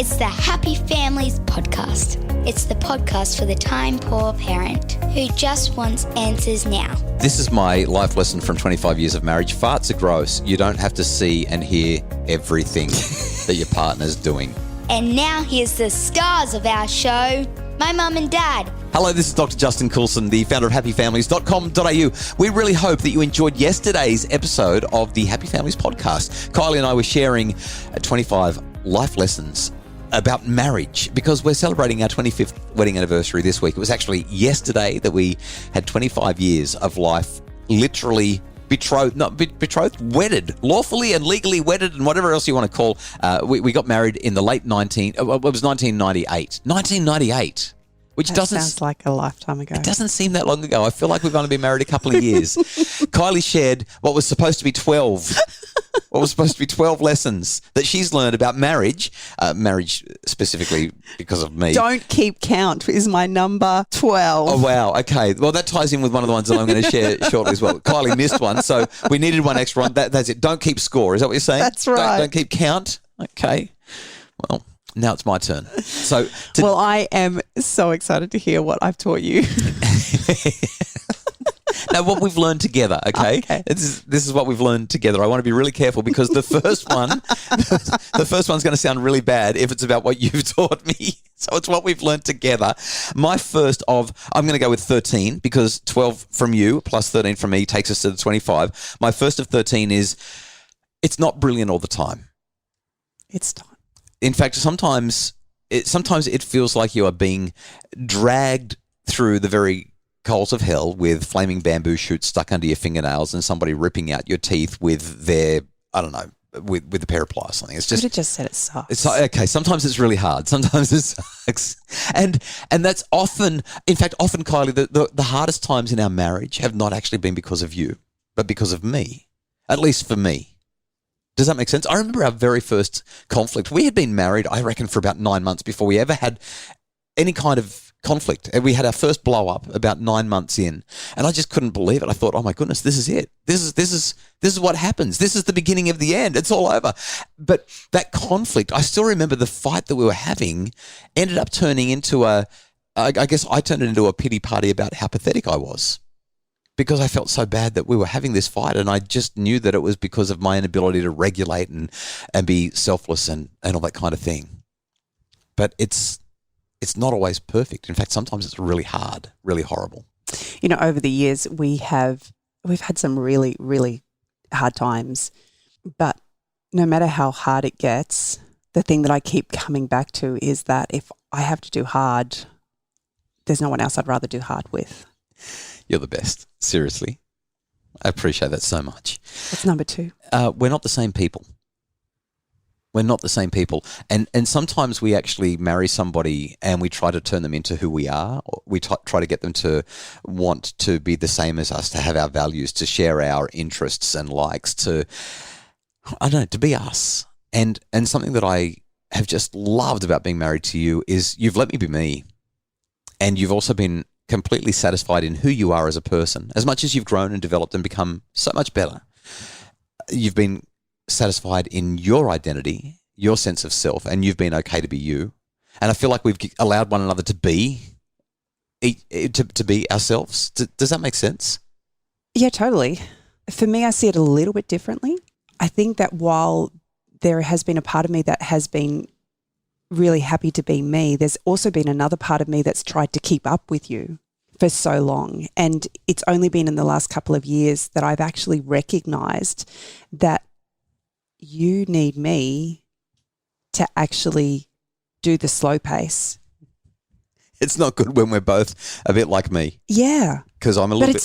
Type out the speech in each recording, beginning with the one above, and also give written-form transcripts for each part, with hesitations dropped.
It's the Happy Families podcast. It's the podcast for the time-poor parent who just wants answers now. This is my life lesson from 25 years of marriage. Farts are gross. You don't have to see and hear everything that your partner's doing. And now here's the stars of our show, my mum and dad. Hello, this is Dr. Justin Coulson, the founder of happyfamilies.com.au. We really hope that you enjoyed yesterday's episode of the Happy Families podcast. Kylie and I were sharing 25 life lessons about marriage because we're celebrating our 25th wedding anniversary this week. It was actually yesterday that we had 25 years of life literally betrothed, wedded, lawfully and legally wedded and whatever else you want to call. We got married in the late it was 1998. 1998. Which that doesn't sounds like a lifetime ago. It doesn't seem that long ago. I feel like we've only been married a couple of years. Kylie shared what was supposed to be 12 lessons that she's learned about marriage specifically because of me. Don't keep count is my number 12. Oh, wow. Okay. Well, that ties in with one of the ones that I'm going to share shortly as well. Kylie missed one, so we needed one extra one. That's it. Don't keep score. Is that what you're saying? That's right. Don't keep count. Okay. Well, now it's my turn. So, well, I am so excited to hear what I've taught you. Now, what we've learned together, okay? This is what we've learned together. I want to be really careful because the first one's going to sound really bad if it's about what you've taught me. So it's what we've learned together. My first I'm going to go with 13 because 12 from you plus 13 from me takes us to the 25. My first of 13 is it's not brilliant all the time. It's not. In fact, sometimes it feels like you are being dragged through the very coals of hell with flaming bamboo shoots stuck under your fingernails and somebody ripping out your teeth with their, with a pair of pliers or something. It's just, could have just said it sucks. It's okay. Sometimes it's really hard. Sometimes it sucks. And that's often, Kylie, the hardest times in our marriage have not actually been because of you, but because of me, at least for me. Does that make sense? I remember our very first conflict. We had been married, I reckon, for about 9 months before we ever had any kind of conflict. And we had our first blow up about 9 months in, and I just couldn't believe it. I thought, oh my goodness, this is it. This is what happens. This is the beginning of the end. It's all over. But that conflict, I still remember the fight that we were having ended up turning into I guess I turned it into a pity party about how pathetic I was. Because I felt so bad that we were having this fight, and I just knew that it was because of my inability to regulate and be selfless and all that kind of thing. But it's not always perfect. In fact, sometimes it's really hard, really horrible. You know, over the years we've had some really, really hard times, but no matter how hard it gets, the thing that I keep coming back to is that if I have to do hard, there's no one else I'd rather do hard with. You're the best. Seriously. I appreciate that so much. What's number 2? We're not the same people. We're not the same people. And sometimes we actually marry somebody and we try to turn them into who we are. We try to get them to want to be the same as us, to have our values, to share our interests and likes, to be us. And something that I have just loved about being married to you is you've let me be me. And you've also been completely satisfied in who you are as a person. As much as you've grown and developed and become so much better, you've been satisfied in your identity, your sense of self, and you've been okay to be you. And I feel like we've allowed one another to be ourselves. Does that make sense? Yeah, totally. For me, I see it a little bit differently. I think that while there has been a part of me that has been really happy to be me, there's also been another part of me that's tried to keep up with you for so long. And it's only been in the last couple of years that I've actually recognized that you need me to actually do the slow pace. It's not good when we're both a bit like me. Yeah. Because I'm a little bit... But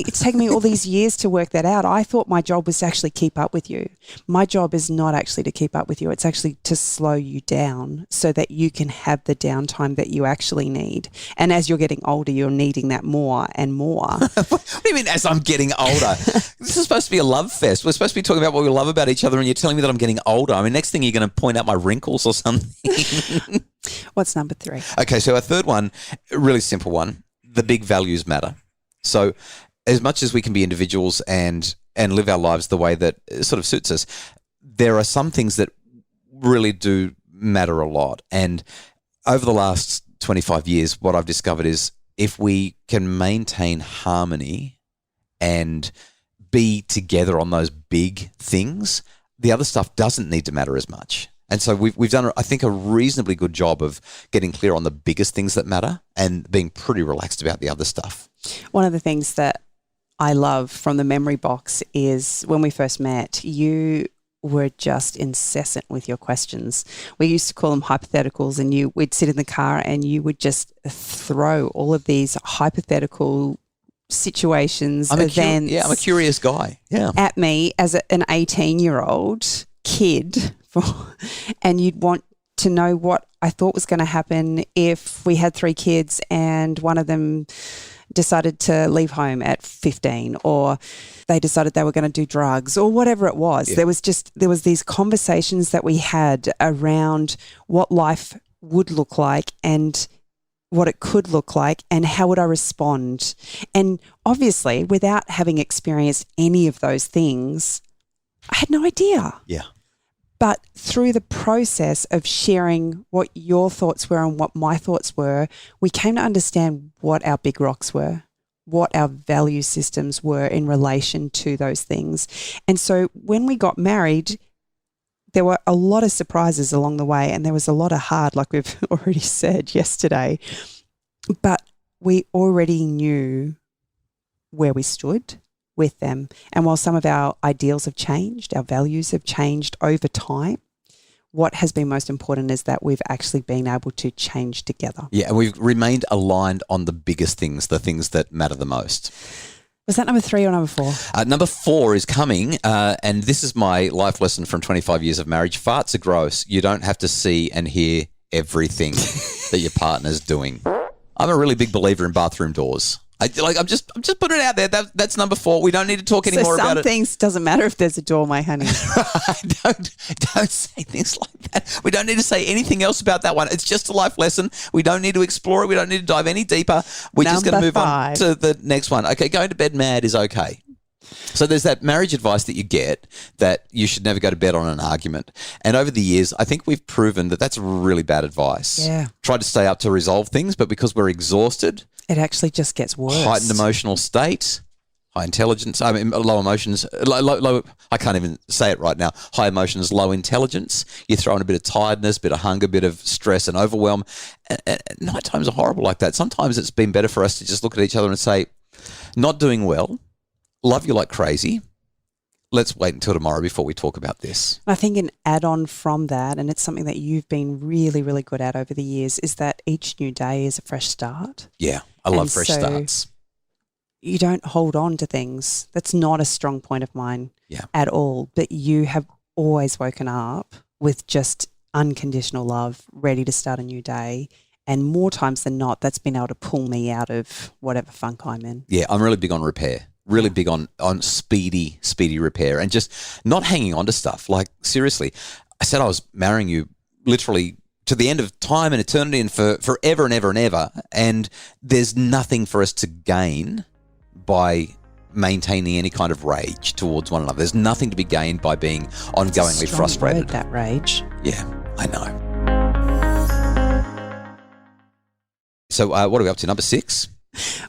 it's taken me all these years to work that out. I thought my job was to actually keep up with you. My job is not actually to keep up with you. It's actually to slow you down so that you can have the downtime that you actually need. And as you're getting older, you're needing that more and more. What do you mean as I'm getting older? This is supposed to be a love fest. We're supposed to be talking about what we love about each other and you're telling me that I'm getting older. I mean, next thing you're going to point out my wrinkles or something. What's number 3? Okay, so our third one, a really simple one, the big values matter. So as much as we can be individuals and live our lives the way that sort of suits us, there are some things that really do matter a lot. And over the last 25 years, what I've discovered is if we can maintain harmony and be together on those big things, the other stuff doesn't need to matter as much. And so we've done, I think, a reasonably good job of getting clear on the biggest things that matter and being pretty relaxed about the other stuff. One of the things that I love from the memory box is when we first met, you were just incessant with your questions. We used to call them hypotheticals, and we'd sit in the car and you would just throw all of these hypothetical situations, events. I'm a curious guy. Yeah. At me as an 18-year-old kid, and you'd want to know what I thought was going to happen if we had 3 kids and one of them decided to leave home at 15, or they decided they were going to do drugs, or whatever it was. Yeah. There was these conversations that we had around what life would look like and what it could look like and how would I respond. And obviously, without having experienced any of those things, I had no idea. Yeah. But through the process of sharing what your thoughts were and what my thoughts were, we came to understand what our big rocks were, what our value systems were in relation to those things. And so when we got married, there were a lot of surprises along the way, and there was a lot of hard, like we've already said yesterday. But we already knew where we stood with them. And while some of our ideals have changed, our values have changed over time, what has been most important is that we've actually been able to change together. Yeah, and we've remained aligned on the biggest things, the things that matter the most. Was that number 3 or number 4? Number 4 is coming, and this is my life lesson from 25 years of marriage. Farts are gross. You don't have to see and hear everything that your partner's doing. I'm a really big believer in bathroom doors. I'm just putting it out there. That's number 4. We don't need to talk anymore about it. Some things doesn't matter if there's a door, my honey. Don't say things like that. We don't need to say anything else about that one. It's just a life lesson. We don't need to explore it. We don't need to dive any deeper. We're just going to move on to the next one. Okay, going to bed mad is okay. So there's that marriage advice that you get that you should never go to bed on an argument. And over the years, I think we've proven that that's really bad advice. Yeah. Try to stay up to resolve things, but because we're exhausted, it actually just gets worse. Heightened emotional state, high intelligence, low emotions, low, I can't even say it right now. High emotions, low intelligence. You throw in a bit of tiredness, bit of hunger, bit of stress and overwhelm. And night times are horrible like that. Sometimes it's been better for us to just look at each other and say, not doing well, love you like crazy. Let's wait until tomorrow before we talk about this. I think an add-on from that, and it's something that you've been really, really good at over the years, is that each new day is a fresh start. Yeah, I love fresh starts. You don't hold on to things. That's not a strong point of mine at all. But you have always woken up with just unconditional love, ready to start a new day. And more times than not, that's been able to pull me out of whatever funk I'm in. Yeah, I'm really big on repair. Really big on speedy repair and just not hanging on to stuff. Like, seriously, I said I was marrying you literally to the end of time and eternity and for forever and ever and ever. And there's nothing for us to gain by maintaining any kind of rage towards one another. There's nothing to be gained by being ongoingly frustrated. Word, that rage. Yeah, I know. So what are we up to? Number 6?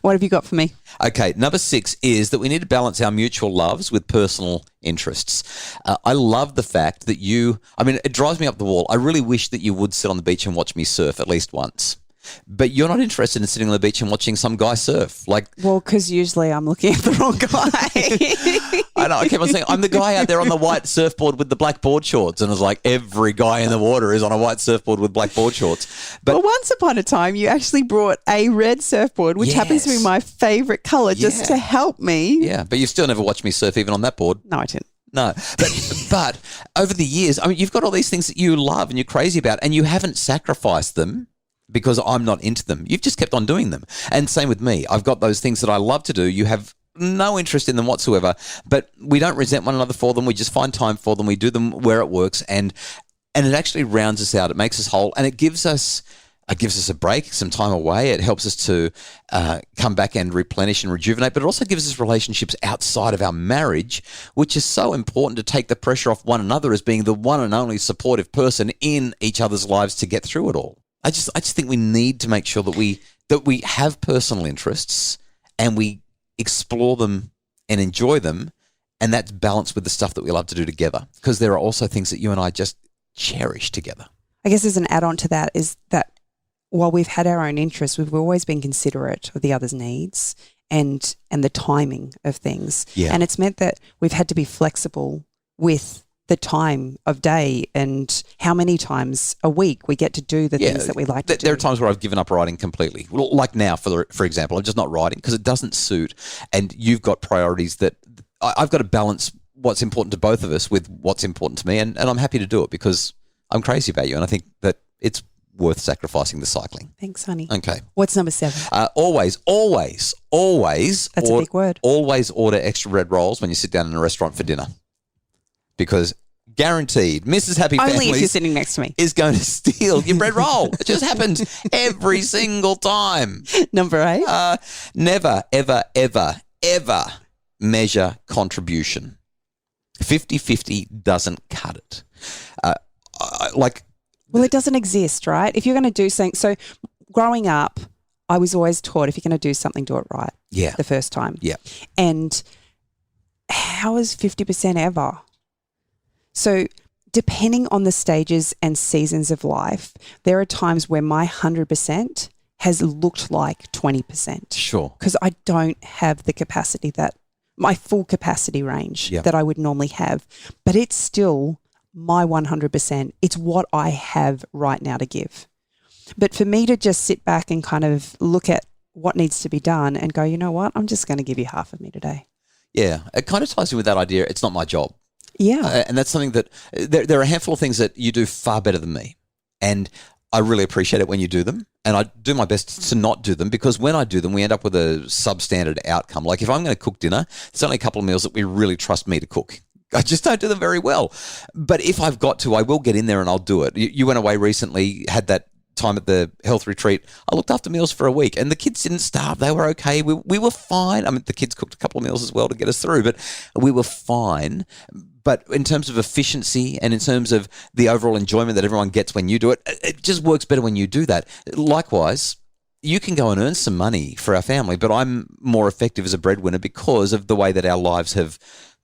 What have you got for me? Okay, number 6 is that we need to balance our mutual loves with personal interests. I love the fact that it drives me up the wall. I really wish that you would sit on the beach and watch me surf at least once. But you're not interested in sitting on the beach and watching some guy surf. Well, because usually I'm looking at the wrong guy. I know. I keep on saying, I'm the guy out there on the white surfboard with the black board shorts. And it's like every guy in the water is on a white surfboard with black board shorts. But once upon a time, you actually brought a red surfboard, which happens to be my favourite colour, just to help me. Yeah, but you've still never watched me surf even on that board. No, I didn't. No, but over the years, you've got all these things that you love and you're crazy about, and you haven't sacrificed them because I'm not into them. You've just kept on doing them. And same with me. I've got those things that I love to do. You have no interest in them whatsoever, but we don't resent one another for them. We just find time for them. We do them where it works, and it actually rounds us out. It makes us whole, and it gives us It gives us a break, some time away. It helps us to come back and replenish and rejuvenate, but it also gives us relationships outside of our marriage, which is so important to take the pressure off one another as being the one and only supportive person in each other's lives to get through it all. I just think we need to make sure that we have personal interests and we explore them and enjoy them, and that's balanced with the stuff that we love to do together, because there are also things that you and I just cherish together. I guess as an add-on to that is that while we've had our own interests, we've always been considerate of the other's needs and the timing of things. Yeah. And it's meant that we've had to be flexible with the time of day and how many times a week we get to do the things that we like to do. There are times where I've given up writing completely. Well, like now, for example, I'm just not writing because it doesn't suit, and you've got priorities that I've got to balance what's important to both of us with what's important to me, and I'm happy to do it because I'm crazy about you, and I think that it's worth sacrificing the cycling. Thanks, honey. Okay. What's number 7? Always. That's a big word. Always order extra bread rolls when you sit down in a restaurant for dinner, because guaranteed, Mrs. Happy Only if Families you're sitting next to me. is going to steal your bread roll. It just happens every single time. Number 8. Never, ever, ever, ever measure contribution. 50-50 doesn't cut it. Well, it doesn't exist, right? If you're going to do something, so growing up, I was always taught if you're going to do something, do it right. Yeah. The first time. Yeah. And how is 50% ever? So depending on the stages and seasons of life, there are times where my 100% has looked like 20%. Sure. Because I don't have the capacity my full capacity range that I would normally have. But it's still my 100%. It's what I have right now to give. But for me to just sit back and kind of look at what needs to be done and go, you know what, I'm just going to give you half of me today. Yeah. It kind of ties in with that idea, it's not my job. Yeah. And that's something that there are a handful of things that you do far better than me. And I really appreciate it when you do them. And I do my best to not do them, because when I do them, we end up with a substandard outcome. Like if I'm going to cook dinner, there's only a couple of meals that we really trust me to cook. I just don't do them very well. But if I've got to, I will get in there and I'll do it. You went away recently, had that time at the health retreat. I looked after meals for a week and the kids didn't starve. They were okay. We were fine. I mean, the kids cooked a couple of meals as well to get us through, but we were fine. But in terms of efficiency and in terms of the overall enjoyment that everyone gets when you do it, it just works better when you do that. Likewise, you can go and earn some money for our family, but I'm more effective as a breadwinner because of the way that our lives have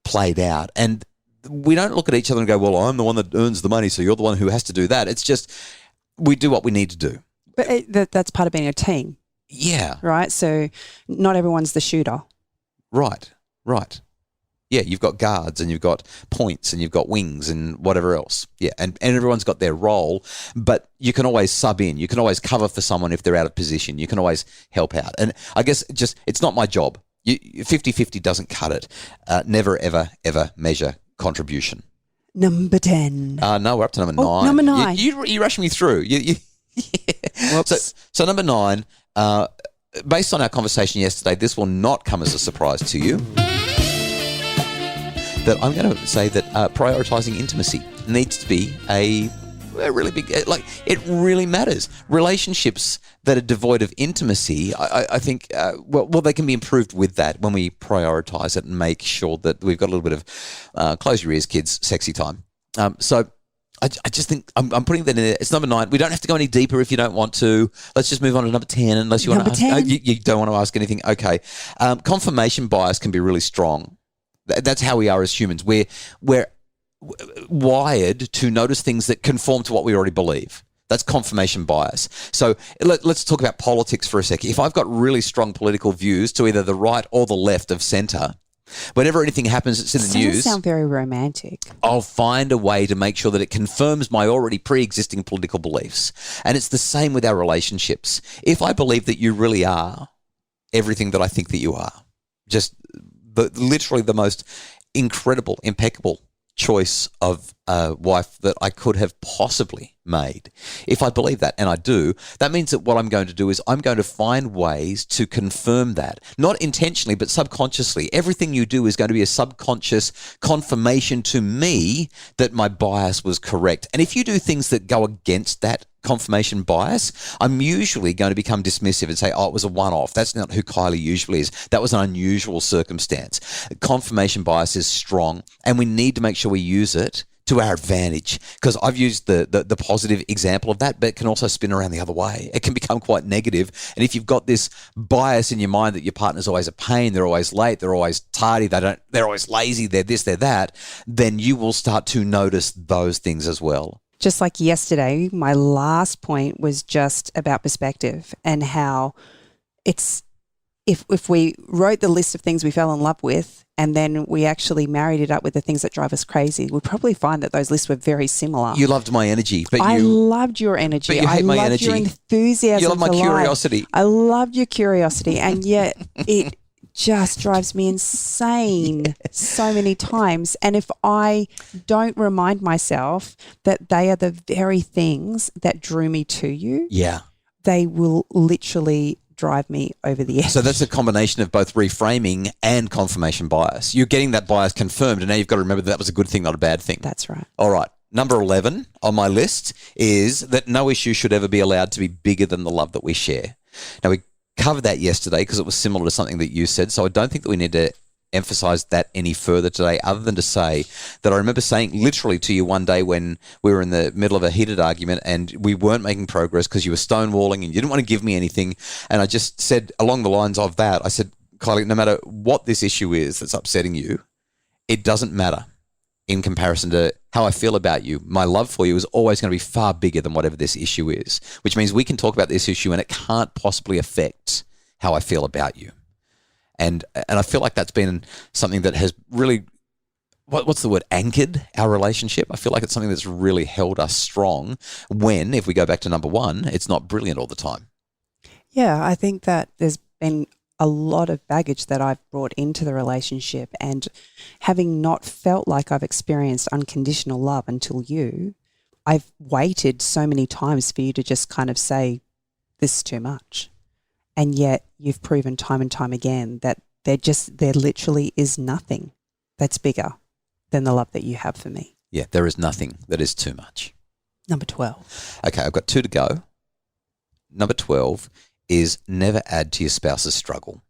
played out. And we don't look at each other and go, well, I'm the one that earns the money, so you're the one who has to do that. It's just we do what we need to do. But that's part of being a team. Yeah. Right? So not everyone's the shooter. Right. Yeah, you've got guards and you've got points and you've got wings and whatever else. Yeah, and everyone's got their role, but you can always sub in. You can always cover for someone if they're out of position. You can always help out. And I guess just it's not my job. 50-50 doesn't cut it. Never, ever, ever measure contribution. Number 10. No, we're up to number 9. Number 9. You rush me through. Yeah. Whoops. So number 9, based on our conversation yesterday, this will not come as a surprise to you. That I'm going to say that prioritising intimacy needs to be a really big, it really matters. Relationships that are devoid of intimacy, I think, well, they can be improved with that when we prioritise it and make sure that we've got a little bit of, close your ears, kids, sexy time. So I just think I'm putting that in there. It's number 9. We don't have to go any deeper if you don't want to. Let's just move on to number 10 unless you want to ask. You don't want to ask anything. Okay. Confirmation bias can be really strong. That's how we are as humans. We're wired to notice things that conform to what we already believe. That's confirmation bias. So let's talk about politics for a second. If I've got really strong political views to either the right or the left of centre, whenever anything happens that's in the news... Doesn't sound very romantic. I'll find a way to make sure that it confirms my already pre-existing political beliefs. And it's the same with our relationships. If I believe that you really are everything that I think that you are, just literally the most incredible, impeccable choice of a wife that I could have possibly made. If I believe that, and I do, that means that what I'm going to do is I'm going to find ways to confirm that. Not intentionally, but subconsciously. Everything you do is going to be a subconscious confirmation to me that my bias was correct. And if you do things that go against that confirmation bias, I'm usually going to become dismissive and say, oh, it was a one-off. That's not who Kylie usually is. That was an unusual circumstance. Confirmation bias is strong, and we need to make sure we use it to our advantage, because I've used the positive example of that, but it can also spin around the other way. It can become quite negative. And if you've got this bias in your mind that your partner's always a pain, they're always late, they're always tardy, they're always lazy, they're this, they're that, then you will start to notice those things as well. Just like yesterday, my last point was just about perspective and how it's, if we wrote the list of things we fell in love with and then we actually married it up with the things that drive us crazy, we'd probably find that those lists were very similar. You loved my energy, but I loved your energy. But you hate my loved energy. Your enthusiasm. You love my for life. curiosity. I loved your curiosity, and yet it just drives me insane so many times. And if I don't remind myself that they are the very things that drew me to you, they will literally drive me over the edge. So that's a combination of both reframing and confirmation bias. You're getting that bias confirmed, and now you've got to remember that was a good thing, not a bad thing. That's right. All right. Number 11 on my list is that no issue should ever be allowed to be bigger than the love that we share. Now, we covered that yesterday because it was similar to something that you said, so I don't think that we need to emphasize that any further today, other than to say that I remember saying literally to you one day when we were in the middle of a heated argument and we weren't making progress because you were stonewalling and you didn't want to give me anything, and I just said along the lines of that, I said, Kylie, no matter what this issue is that's upsetting you, it doesn't matter in comparison to how I feel about you. My love for you is always going to be far bigger than whatever this issue is, which means we can talk about this issue and it can't possibly affect how I feel about you. And I feel like that's been something that has really, what's the word, anchored our relationship. I feel like it's something that's really held us strong when, if we go back to number one, it's not brilliant all the time. Yeah, I think that there's been a lot of baggage that I've brought into the relationship, and having not felt like I've experienced unconditional love until you, I've waited so many times for you to just kind of say, this is too much. And yet you've proven time and time again that there literally is nothing that's bigger than the love that you have for me. Yeah, there is nothing that is too much. Number 12. Okay, I've got 2 to go. Number 12 is never add to your spouse's struggle.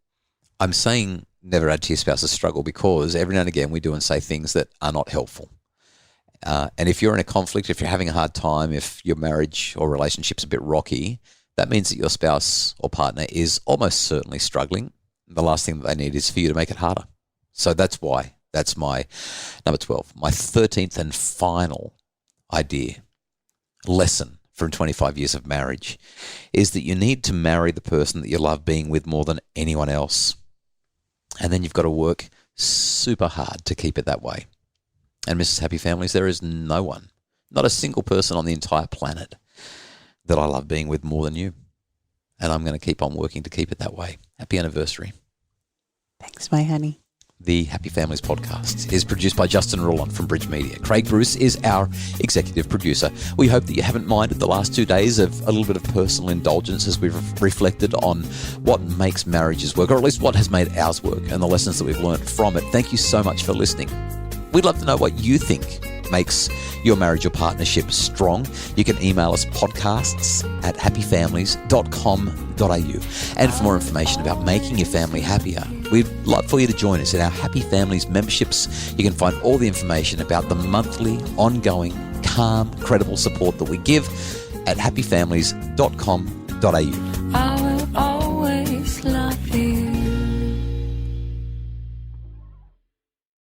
I'm saying never add to your spouse's struggle because every now and again we do and say things that are not helpful. And if you're in a conflict, if you're having a hard time, if your marriage or relationship's a bit rocky, that means that your spouse or partner is almost certainly struggling. The last thing that they need is for you to make it harder. So that's why. That's my number 12. My 13th and final lesson from 25 years of marriage is that you need to marry the person that you love being with more than anyone else. And then you've got to work super hard to keep it that way. And Mrs. Happy Families, there is no one, not a single person on the entire planet that I love being with more than you. And I'm going to keep on working to keep it that way. Happy anniversary. Thanks, my honey. The Happy Families podcast is produced by Justin Rulon from Bridge Media. Craig Bruce is our executive producer. We hope that you haven't minded the last 2 days of a little bit of personal indulgence as we've reflected on what makes marriages work, or at least what has made ours work, and the lessons that we've learned from it. Thank you so much for listening. We'd love to know what you think makes your marriage or partnership strong. You can email us podcasts@happyfamilies.com.au. And for more information about making your family happier, we'd love for you to join us in our Happy Families memberships. You can find all the information about the monthly, ongoing, calm, credible support that we give at happyfamilies.com.au.